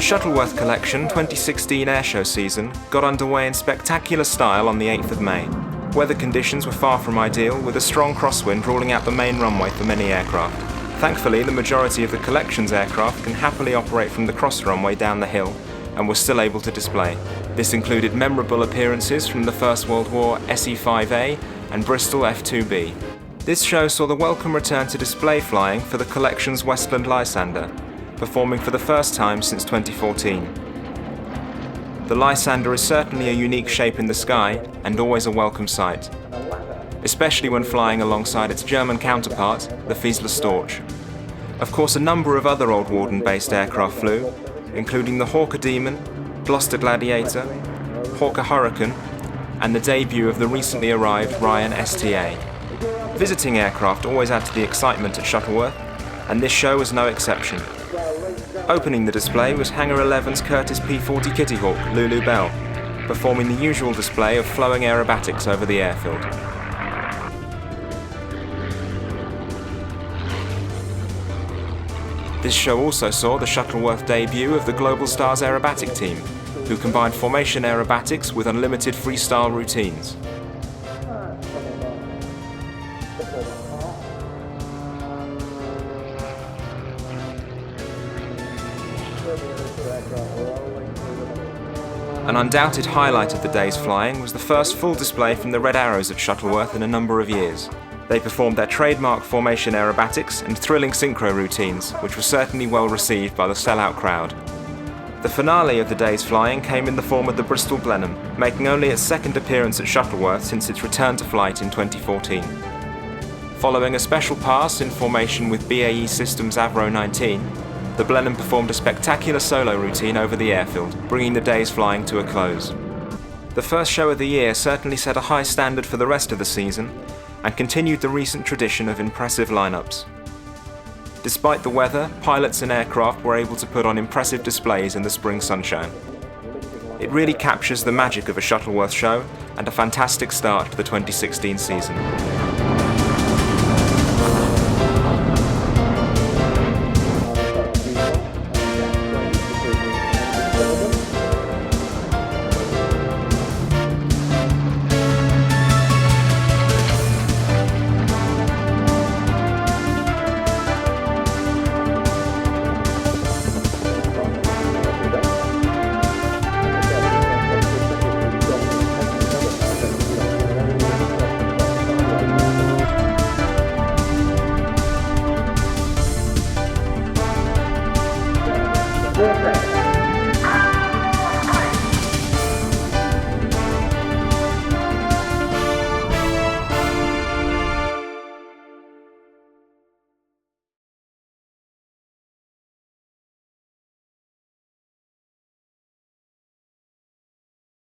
Shuttleworth Collection 2016 Airshow season got underway in spectacular style on the 8th of May. Weather conditions were far from ideal, with a strong crosswind ruling out the main runway for many aircraft. Thankfully, the majority of the collection's aircraft can happily operate from the cross runway down the hill and were still able to display. This included memorable appearances from the First World War SE-5A and Bristol F-2B. This show saw the welcome return to display flying for the collection's Westland Lysander, performing for the first time since 2014. The Lysander is certainly a unique shape in the sky and always a welcome sight, especially when flying alongside its German counterpart, the Fiesler Storch. Of course, a number of other Old Warden-based aircraft flew, including the Hawker Demon, Gloucester Gladiator, Hawker Hurricane, and the debut of the recently arrived Ryan STA. Visiting aircraft always add to the excitement at Shuttleworth, and this show was no exception. Opening the display was Hangar 11's Curtiss P-40 Kitty Hawk, Lulu Bell, performing the usual display of flowing aerobatics over the airfield. This show also saw the Shuttleworth debut of the Global Stars aerobatic team, who combined formation aerobatics with unlimited freestyle routines. An undoubted highlight of the day's flying was the first full display from the Red Arrows at Shuttleworth in a number of years. They performed their trademark formation aerobatics and thrilling synchro routines, which were certainly well received by the sellout crowd. The finale of the day's flying came in the form of the Bristol Blenheim, making only its second appearance at Shuttleworth since its return to flight in 2014. Following a special pass in formation with BAE Systems Avro 19, the Blenheim performed a spectacular solo routine over the airfield, bringing the day's flying to a close. The first show of the year certainly set a high standard for the rest of the season, and continued the recent tradition of impressive lineups. Despite the weather, pilots and aircraft were able to put on impressive displays in the spring sunshine. It really captures the magic of a Shuttleworth show and a fantastic start to the 2016 season. Perfect.